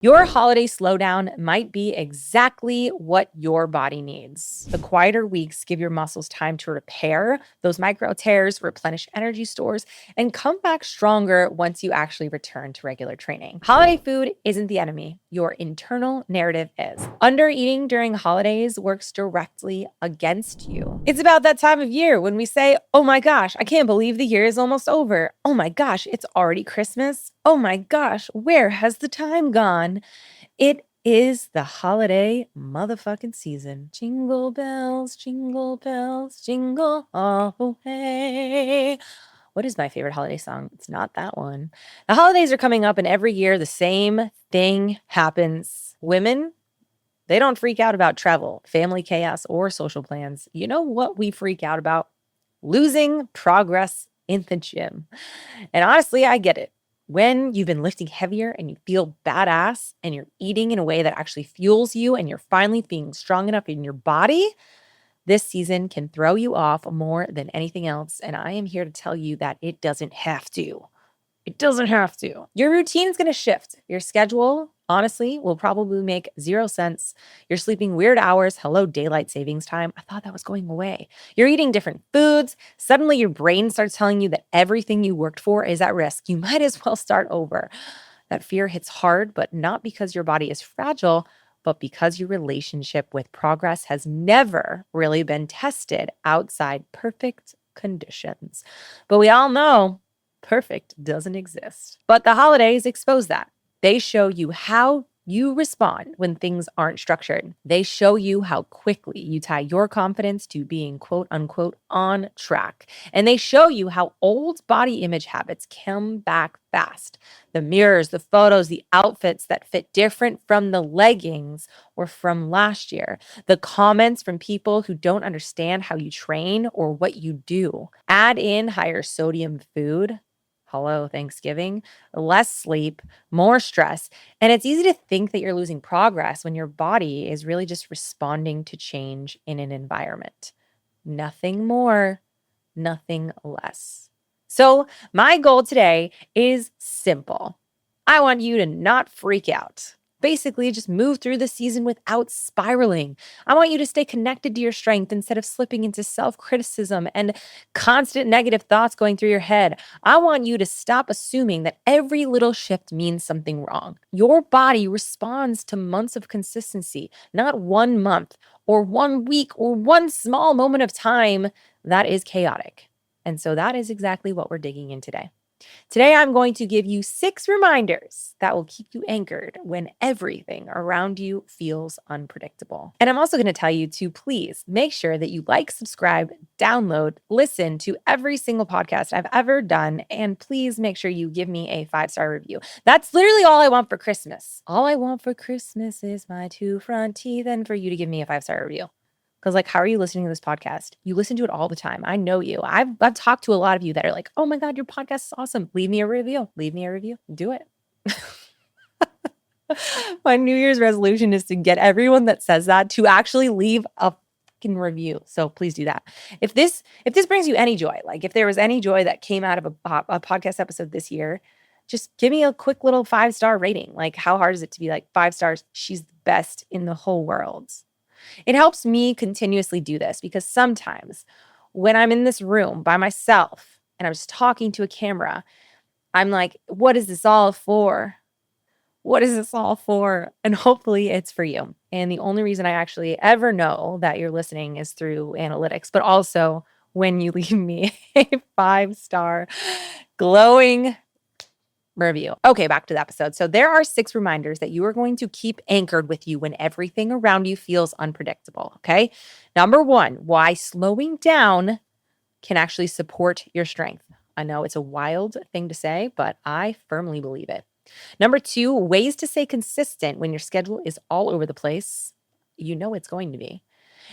Your holiday slowdown might be exactly what your body needs. The quieter weeks give your muscles time to repair those micro tears, replenish energy stores, and come back stronger once you actually return to regular training. Holiday food isn't the enemy, your internal narrative is. Undereating during holidays works directly against you. It's about that time of year when we say, oh my gosh, I can't believe the year is almost over. Oh my gosh, it's already Christmas. Oh my gosh, where has the time gone? It is the holiday motherfucking season. Jingle bells, jingle all the way. What is my favorite holiday song? It's not that one. The holidays are coming up, and every year the same thing happens. Women, they don't freak out about travel, family chaos, or social plans. You know what we freak out about? Losing progress in the gym. And honestly, I get it. When you've been lifting heavier and you feel badass and you're eating in a way that actually fuels you and you're finally being strong enough in your body, this season can throw you off more than anything else. And I am here to tell you that it doesn't have to. It doesn't have to. Your routine is going to shift. Your schedule, honestly, will probably make zero sense. You're sleeping weird hours. Hello, daylight savings time. I thought that was going away. You're eating different foods. Suddenly, your brain starts telling you that everything you worked for is at risk. You might as well start over. That fear hits hard, but not because your body is fragile, but because your relationship with progress has never really been tested outside perfect conditions. But we all know perfect doesn't exist. But the holidays expose that. They show you how you respond when things aren't structured. They show you how quickly you tie your confidence to being quote unquote on track. And they show you how old body image habits come back fast. The mirrors, the photos, the outfits that fit different from the leggings or from last year. The comments from people who don't understand how you train or what you do. Add in higher sodium food. Hello, Thanksgiving, less sleep, more stress. And it's easy to think that you're losing progress when your body is really just responding to change in an environment. Nothing more, nothing less. So, my goal today is simple. I want you to not freak out. Basically, just move through the season without spiraling. I want you to stay connected to your strength instead of slipping into self criticism and constant negative thoughts going through your head. I want you to stop assuming that every little shift means something wrong. Your body responds to months of consistency, not 1 month or 1 week or one small moment of time that is chaotic. And so that is exactly what we're digging in today. Today, I'm going to give you 6 reminders that will keep you anchored when everything around you feels unpredictable. And I'm also going to tell you to please make sure that you like, subscribe, download, listen to every single podcast I've ever done, and please make sure you give me a 5-star review. That's literally all I want for Christmas. All I want for Christmas is my 2 front teeth and for you to give me a 5-star review. Because, like, how are you listening to this podcast? You listen to it all the time. I know you. I've talked to a lot of you that are like, oh my God, your podcast is awesome. Leave me a review. Leave me a review. Do it. My New Year's resolution is to get everyone that says that to actually leave a fucking review. So please do that. If this brings you any joy, like if there was any joy that came out of a podcast episode this year, just give me a quick little 5-star rating. Like, how hard is it to be like 5 stars? She's the best in the whole world. It helps me continuously do this because sometimes when I'm in this room by myself and I'm just talking to a camera, I'm like, what is this all for? What is this all for? And hopefully it's for you. And the only reason I actually ever know that you're listening is through analytics, but also when you leave me a 5-star glowing review. Okay, back to the episode. So there are 6 reminders that you are going to keep anchored with you when everything around you feels unpredictable. Okay. Number 1, why slowing down can actually support your strength. I know it's a wild thing to say, but I firmly believe it. Number 2, ways to stay consistent when your schedule is all over the place. You know it's going to be.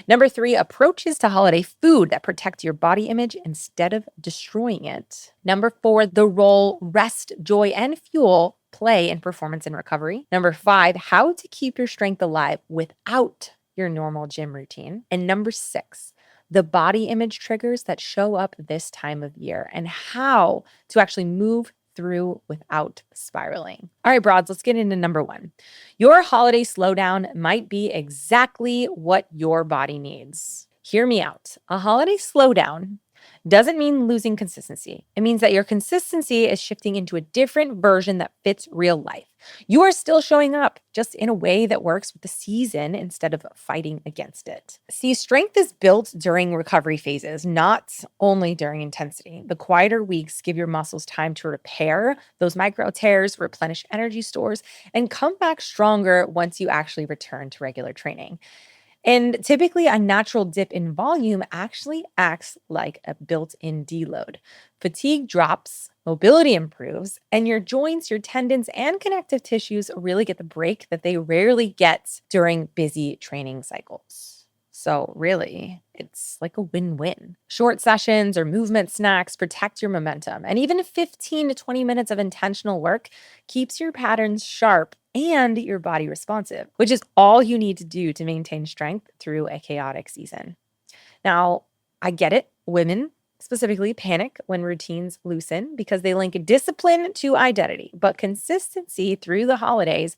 Number 3, approaches to holiday food that protect your body image instead of destroying it. Number 4, the role rest, joy, and fuel play in performance and recovery. Number 5, how to keep your strength alive without your normal gym routine. And number 6, the body image triggers that show up this time of year and how to actually move through without spiraling. All right, broads, let's get into number one. Your holiday slowdown might be exactly what your body needs. Hear me out. A holiday slowdown doesn't mean losing consistency. It means that your consistency is shifting into a different version that fits real life. You are still showing up, just in a way that works with the season instead of fighting against it. See, strength is built during recovery phases, not only during intensity. The quieter weeks give your muscles time to repair those micro tears, replenish energy stores, and come back stronger once you actually return to regular training. And typically, a natural dip in volume actually acts like a built in deload. Fatigue drops, mobility improves, and your joints, your tendons, and connective tissues really get the break that they rarely get during busy training cycles. So, really, it's like a win win. Short sessions or movement snacks protect your momentum, and even 15 to 20 minutes of intentional work keeps your patterns sharp and your body responsive, which is all you need to do to maintain strength through a chaotic season. Now, I get it. Women specifically panic when routines loosen because they link discipline to identity, but consistency through the holidays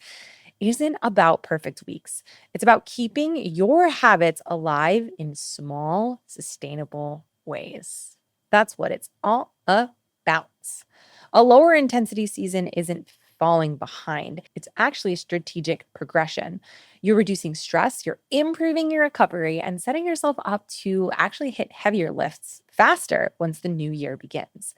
isn't about perfect weeks. It's about keeping your habits alive in small, sustainable ways. That's what it's all about. A lower intensity season isn't falling behind, it's actually a strategic progression. You're reducing stress, you're improving your recovery, and setting yourself up to actually hit heavier lifts faster once the new year begins.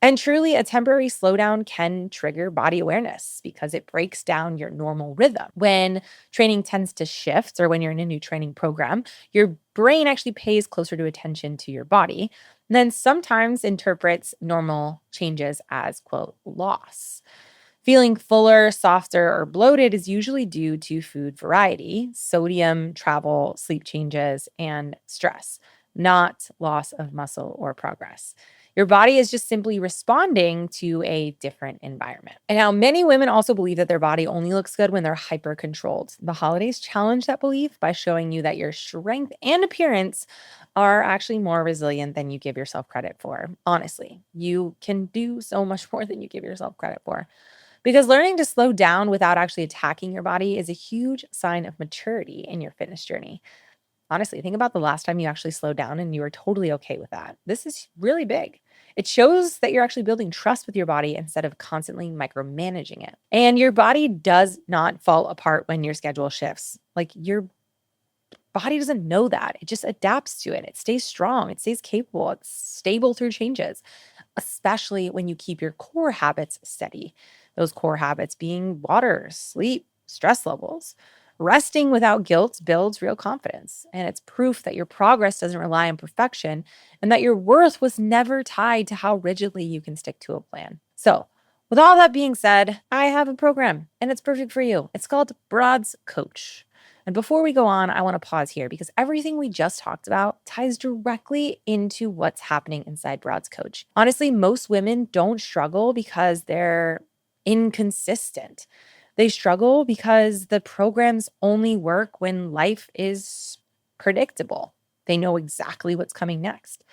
And truly, a temporary slowdown can trigger body awareness because it breaks down your normal rhythm. When training tends to shift, or when you're in a new training program, your brain actually pays closer to attention to your body, and then sometimes interprets normal changes as, quote, loss. Feeling fuller, softer, or bloated is usually due to food variety, sodium, travel, sleep changes, and stress, not loss of muscle or progress. Your body is just simply responding to a different environment. And now, many women also believe that their body only looks good when they're hyper controlled. The holidays challenge that belief by showing you that your strength and appearance are actually more resilient than you give yourself credit for. Honestly, you can do so much more than you give yourself credit for. Because learning to slow down without actually attacking your body is a huge sign of maturity in your fitness journey. Honestly, think about the last time you actually slowed down and you were totally okay with that. This is really big. It shows that you're actually building trust with your body instead of constantly micromanaging it. And your body does not fall apart when your schedule shifts. Like, your body doesn't know that. It just adapts to it. It stays strong, it stays capable, it's stable through changes, especially when you keep your core habits steady. Those core habits being water, sleep, stress levels. Resting without guilt builds real confidence, and it's proof that your progress doesn't rely on perfection and that your worth was never tied to how rigidly you can stick to a plan. So, with all that being said, I have a program and it's perfect for you. It's called Broad's Coach. And before we go on, I want to pause here because everything we just talked about ties directly into what's happening inside Broad's Coach. Honestly, most women don't struggle because they're inconsistent. They struggle because the programs only work when life is predictable. They know exactly what's coming next.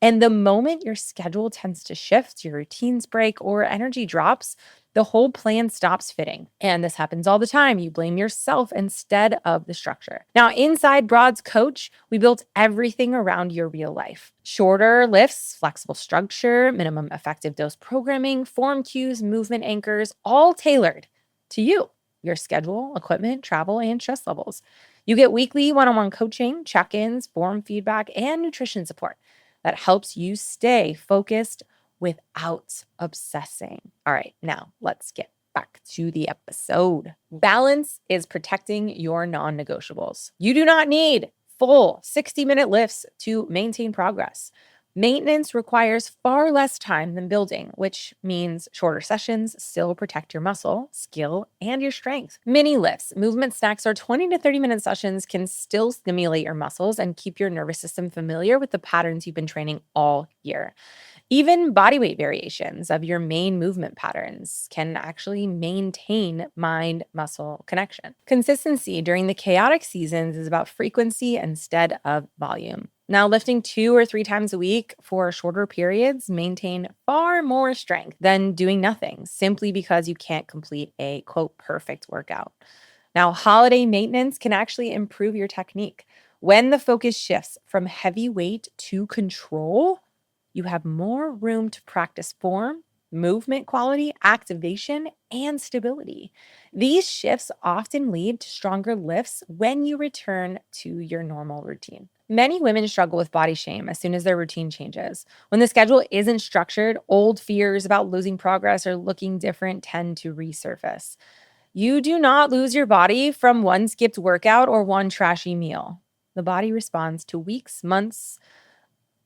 And the moment your schedule tends to shift, your routines break, or energy drops, the whole plan stops fitting. And this happens all the time. You blame yourself instead of the structure. Now, inside Broad's Coach, we built everything around your real life. Shorter lifts, flexible structure, minimum effective dose programming, form cues, movement anchors, all tailored to you, your schedule, equipment, travel, and stress levels. You get weekly one-on-one coaching, check-ins, form feedback, and nutrition support that helps you stay focused without obsessing. All right, now let's get back to the episode. Balance is protecting your non negotiables. You do not need full 60-minute lifts to maintain progress. Maintenance requires far less time than building, which means shorter sessions still protect your muscle, skill, and your strength. Mini lifts, movement snacks, or 20 to 30-minute sessions can still stimulate your muscles and keep your nervous system familiar with the patterns you've been training all year. Even body weight variations of your main movement patterns can actually maintain mind-muscle connection. Consistency during the chaotic seasons is about frequency instead of volume. Now, lifting 2 or 3 times a week for shorter periods maintain far more strength than doing nothing simply because you can't complete a quote perfect workout. Now, holiday maintenance can actually improve your technique. When the focus shifts from heavy weight to control, you have more room to practice form, movement quality, activation, and stability. These shifts often lead to stronger lifts when you return to your normal routine. Many women struggle with body shame as soon as their routine changes. When the schedule isn't structured, old fears about losing progress or looking different tend to resurface. You do not lose your body from one skipped workout or one trashy meal. The body responds to weeks, months,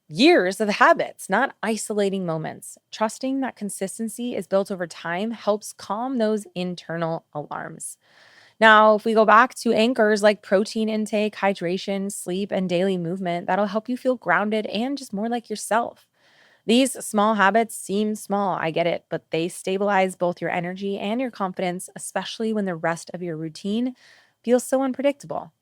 years of habits, not isolating moments. Trusting that consistency is built over time helps calm those internal alarms. Now, if we go back to anchors like protein intake, hydration, sleep, and daily movement, that'll help you feel grounded and just more like yourself. These small habits seem small, I get it, but they stabilize both your energy and your confidence, especially when the rest of your routine feels so unpredictable.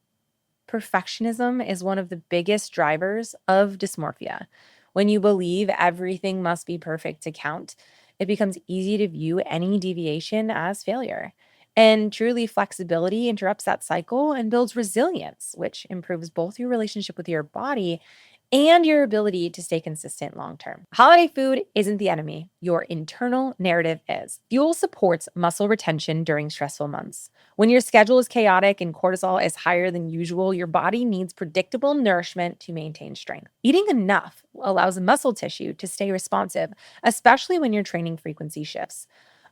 Perfectionism is one of the biggest drivers of dysmorphia. When you believe everything must be perfect to count, it becomes easy to view any deviation as failure. And truly, flexibility interrupts that cycle and builds resilience, which improves both your relationship with your body and your ability to stay consistent long term. Holiday food isn't the enemy, your internal narrative is. Fuel supports muscle retention during stressful months. When your schedule is chaotic and cortisol is higher than usual, your body needs predictable nourishment to maintain strength. Eating enough allows muscle tissue to stay responsive, especially when your training frequency shifts.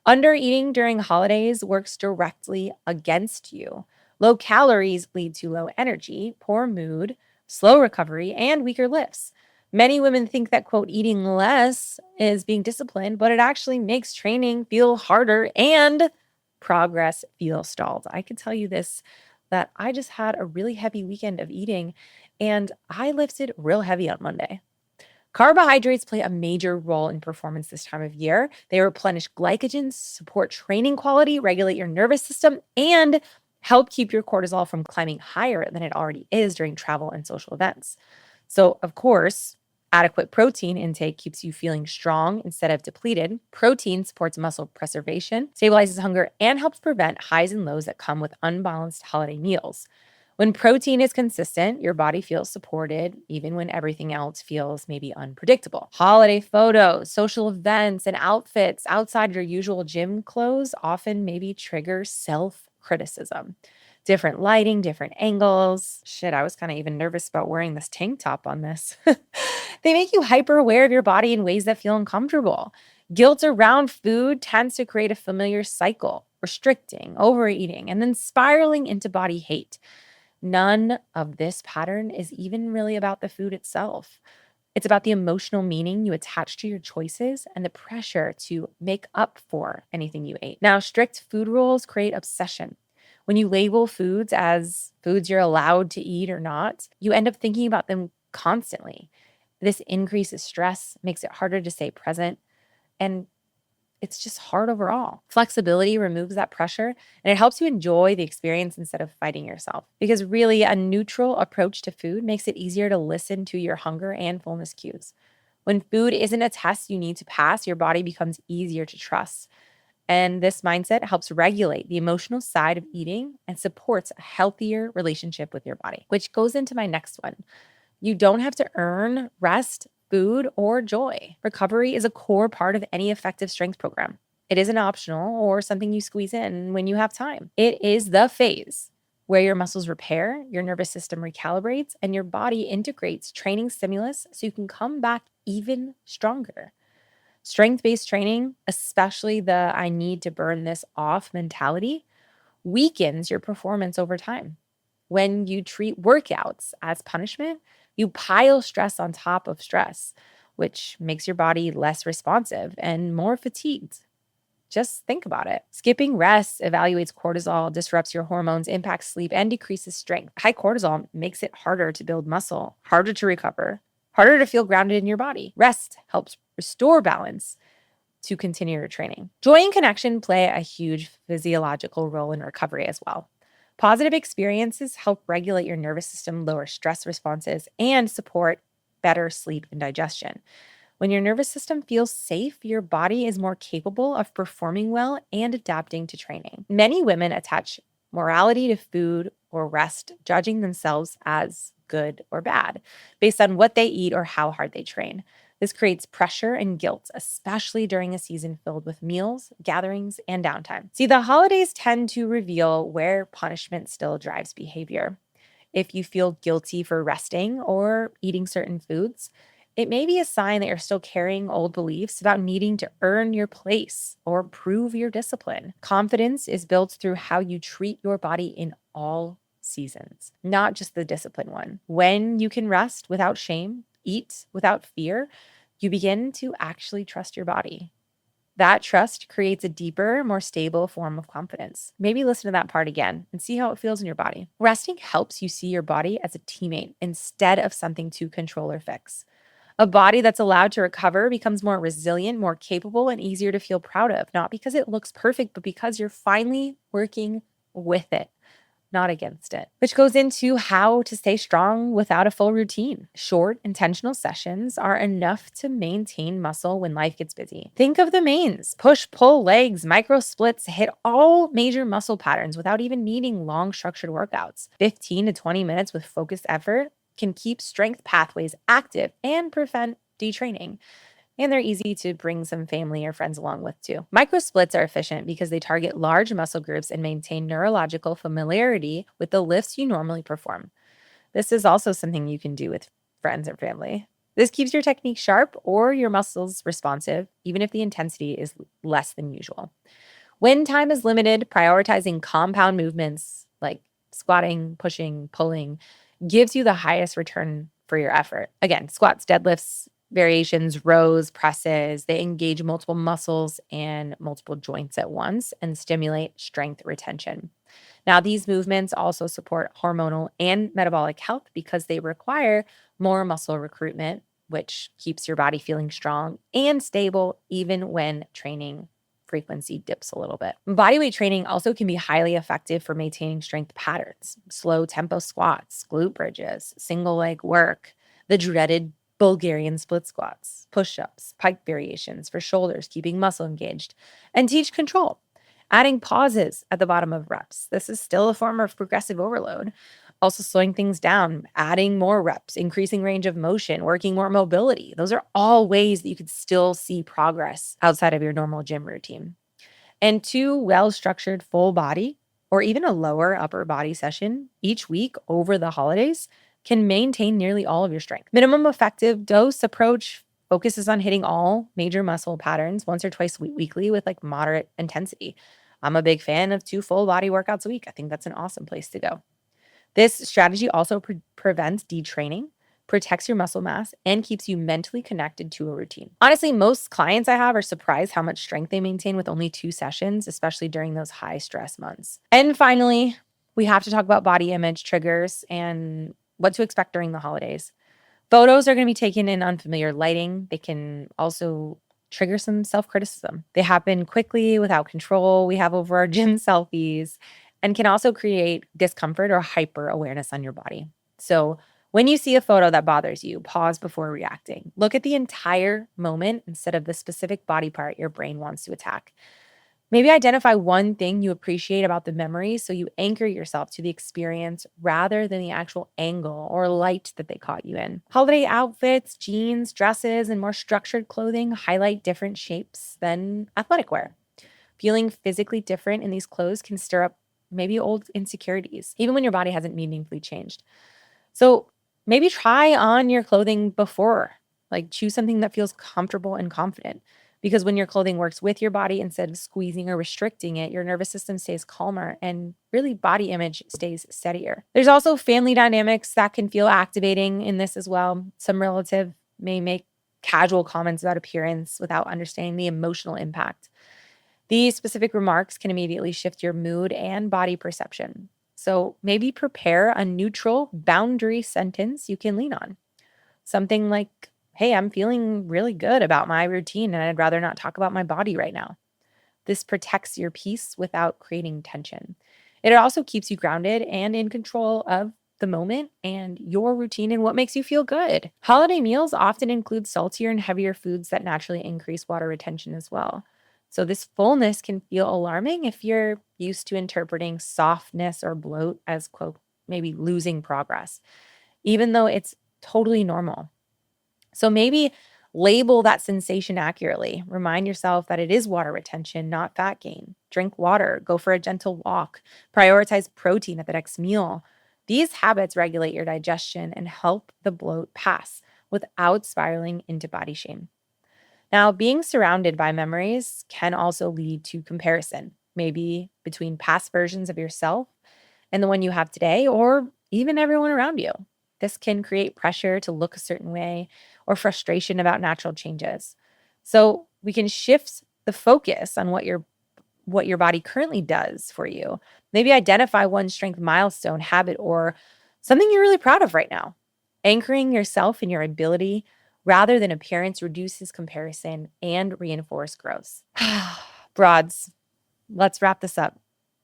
Undereating during holidays works directly against you. Low calories lead to low energy, poor mood, slow recovery, and weaker lifts. Many women think that, quote, eating less is being disciplined, but it actually makes training feel harder and progress feel stalled. I can tell you this that I just had a really heavy weekend of eating and I lifted real heavy on Monday. Carbohydrates play a major role in performance this time of year. They replenish glycogen, support training quality, regulate your nervous system, and help keep your cortisol from climbing higher than it already is during travel and social events. So, of course, adequate protein intake keeps you feeling strong instead of depleted. Protein supports muscle preservation, stabilizes hunger, and helps prevent highs and lows that come with unbalanced holiday meals. When protein is consistent, your body feels supported even when everything else feels maybe unpredictable. Holiday photos, social events, and outfits outside your usual gym clothes often maybe trigger self criticism. Different lighting, different angles. Shit, I was kind of even nervous about wearing this tank top on this. They make you hyper aware of your body in ways that feel uncomfortable. Guilt around food tends to create a familiar cycle, restricting, overeating, and then spiraling into body hate. None of this pattern is even really about the food itself. It's about the emotional meaning you attach to your choices and the pressure to make up for anything you ate. Now, strict food rules create obsession. When you label foods as foods you're allowed to eat or not, you end up thinking about them constantly. This increases stress, makes it harder to stay present, and it's just hard overall. Flexibility removes that pressure and it helps you enjoy the experience instead of fighting yourself. Because really, a neutral approach to food makes it easier to listen to your hunger and fullness cues. When food isn't a test you need to pass, your body becomes easier to trust. And this mindset helps regulate the emotional side of eating and supports a healthier relationship with your body, which goes into my next one. You don't have to earn rest, food, or joy. Recovery is a core part of any effective strength program. It isn't optional or something you squeeze in when you have time. It is the phase where your muscles repair, your nervous system recalibrates, and your body integrates training stimulus so you can come back even stronger. Strength based training, especially the I need to burn this off mentality, weakens your performance over time. When you treat workouts as punishment, you pile stress on top of stress, which makes your body less responsive and more fatigued. Just think about it. Skipping rest evaluates cortisol, disrupts your hormones, impacts sleep, and decreases strength. High cortisol makes it harder to build muscle, harder to recover, harder to feel grounded in your body. Rest helps restore balance to continue your training. Joy and connection play a huge physiological role in recovery as well. Positive experiences help regulate your nervous system, lower stress responses, and support better sleep and digestion. When your nervous system feels safe, your body is more capable of performing well and adapting to training. Many women attach morality to food or rest, judging themselves as good or bad based on what they eat or how hard they train. This creates pressure and guilt, especially during a season filled with meals, gatherings, and downtime. See, the holidays tend to reveal where punishment still drives behavior. If you feel guilty for resting or eating certain foods, it may be a sign that you're still carrying old beliefs about needing to earn your place or prove your discipline. Confidence is built through how you treat your body in all seasons, not just the discipline one. When you can rest without shame, eat without fear, you begin to actually trust your body. That trust creates a deeper, more stable form of confidence. Maybe listen to that part again and see how it feels in your body. Resting helps you see your body as a teammate instead of something to control or fix. A body that's allowed to recover becomes more resilient, more capable, and easier to feel proud of, not because it looks perfect, but because you're finally working with it, not against it, which goes into how to stay strong without a full routine. Short, intentional sessions are enough to maintain muscle when life gets busy. Think of the mains: push, pull, legs, micro splits, hit all major muscle patterns without even needing long, structured workouts. 15 to 20 minutes with focused effort can keep strength pathways active and prevent detraining. And they're easy to bring some family or friends along with too. Micro splits are efficient because they target large muscle groups and maintain neurological familiarity with the lifts you normally perform. This is also something you can do with friends or family. This keeps your technique sharp or your muscles responsive, even if the intensity is less than usual. When time is limited, prioritizing compound movements like squatting, pushing, pulling gives you the highest return for your effort. Again, squats, deadlifts, variations, rows, presses, they engage multiple muscles and multiple joints at once and stimulate strength retention. Now, these movements also support hormonal and metabolic health because they require more muscle recruitment, which keeps your body feeling strong and stable even when training frequency dips a little bit. Bodyweight training also can be highly effective for maintaining strength patterns: slow tempo squats, glute bridges, single leg work, the dreaded Bulgarian split squats, push ups, pike variations for shoulders, keeping muscle engaged, and teach control. Adding pauses at the bottom of reps. This is still a form of progressive overload. Also, slowing things down, adding more reps, increasing range of motion, working more mobility. Those are all ways that you could still see progress outside of your normal gym routine. And two well structured full body or even a lower upper body session each week over the holidays can maintain nearly all of your strength. Minimum effective dose approach focuses on hitting all major muscle patterns once or twice weekly with like moderate intensity. I'm a big fan of 2 full body workouts a week. I think that's an awesome place to go. This strategy also prevents detraining, protects your muscle mass, and keeps you mentally connected to a routine. Honestly, most clients I have are surprised how much strength they maintain with only 2 sessions, especially during those high stress months. And finally, we have to talk about body image triggers and what to expect during the holidays. Photos are going to be taken in unfamiliar lighting. They can also trigger some self criticism. They happen quickly without control. We have over our gym selfies and can also create discomfort or hyper awareness on your body. So, when you see a photo that bothers you, pause before reacting. Look at the entire moment instead of the specific body part your brain wants to attack. Maybe identify one thing you appreciate about the memory so you anchor yourself to the experience rather than the actual angle or light that they caught you in. Holiday outfits, jeans, dresses, and more structured clothing highlight different shapes than athletic wear. Feeling physically different in these clothes can stir up maybe old insecurities, even when your body hasn't meaningfully changed. So maybe try on your clothing before, like choose something that feels comfortable and confident. Because when your clothing works with your body instead of squeezing or restricting it, your nervous system stays calmer and really body image stays steadier. There's also family dynamics that can feel activating in this as well. Some relative may make casual comments about appearance without understanding the emotional impact. These specific remarks can immediately shift your mood and body perception. So maybe prepare a neutral boundary sentence you can lean on. Something like, hey, I'm feeling really good about my routine and I'd rather not talk about my body right now. This protects your peace without creating tension. It also keeps you grounded and in control of the moment and your routine and what makes you feel good. Holiday meals often include saltier and heavier foods that naturally increase water retention as well. So, this fullness can feel alarming if you're used to interpreting softness or bloat as, quote, maybe losing progress, even though it's totally normal. So maybe label that sensation accurately. Remind yourself that it is water retention, not fat gain. Drink water, go for a gentle walk, prioritize protein at the next meal. These habits regulate your digestion and help the bloat pass without spiraling into body shame. Now, being surrounded by memories can also lead to comparison, maybe between past versions of yourself and the one you have today, or even everyone around you. This can create pressure to look a certain way or frustration about natural changes. So we can shift the focus on what your body currently does for you. Maybe identify one strength milestone, habit, or something you're really proud of right now. Anchoring yourself in your ability rather than appearance reduces comparison and reinforce growth. Broads, let's wrap this up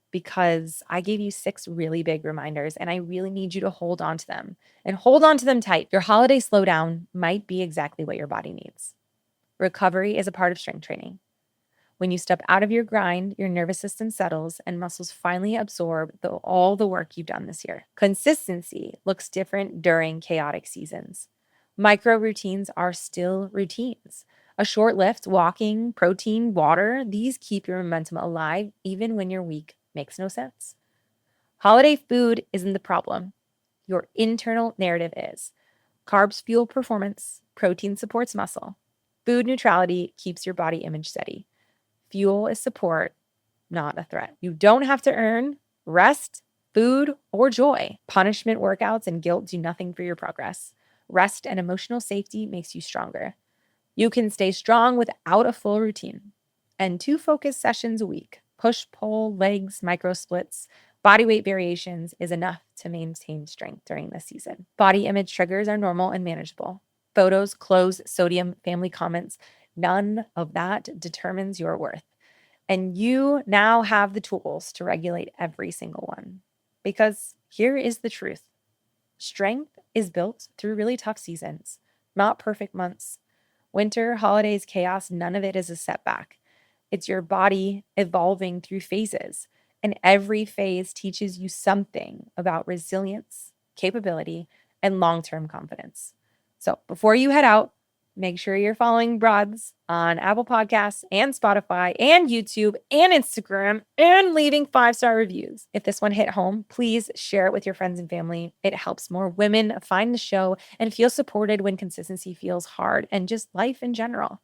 because I gave you 6 really big reminders and I really need you to hold on to them and hold on to them tight. Your holiday slowdown might be exactly what your body needs. Recovery is a part of strength training. When you step out of your grind, your nervous system settles and muscles finally absorb all the work you've done this year. Consistency looks different during chaotic seasons. Micro routines are still routines. A short lift, walking, protein, water, these keep your momentum alive even when your week makes no sense. Holiday food isn't the problem. Your internal narrative is. Carbs fuel performance, protein supports muscle. Food neutrality keeps your body image steady. Fuel is support, not a threat. You don't have to earn rest, food, or joy. Punishment workouts and guilt do nothing for your progress. Rest and emotional safety makes you stronger. You can stay strong without a full routine. And 2 focus sessions a week, push, pull, legs, micro splits, body weight variations is enough to maintain strength during this season. Body image triggers are normal and manageable. Photos, clothes, sodium, family comments, none of that determines your worth. And you now have the tools to regulate every single one. Because here is the truth. Strength is built through really tough seasons, not perfect months. Winter, holidays, chaos, none of it is a setback. It's your body evolving through phases. And every phase teaches you something about resilience, capability, and long term confidence. So before you head out, make sure you're following Broads on Apple Podcasts and Spotify and YouTube and Instagram and leaving 5-star reviews. If this one hit home, please share it with your friends and family. It helps more women find the show and feel supported when consistency feels hard and just life in general.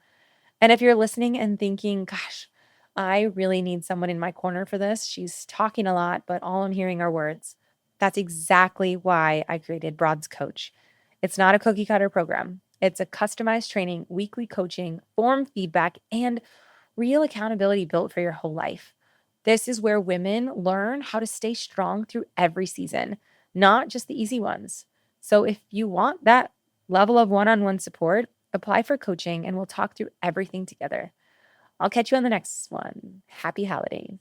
And if you're listening and thinking, gosh, I really need someone in my corner for this. She's talking a lot, but all I'm hearing are words. That's exactly why I created Broad's Coach. It's not a cookie cutter program. It's a customized training, weekly coaching, form feedback, and real accountability built for your whole life. This is where women learn how to stay strong through every season, not just the easy ones. So if you want that level of one-on-one support, apply for coaching and we'll talk through everything together. I'll catch you on the next one. Happy holidays.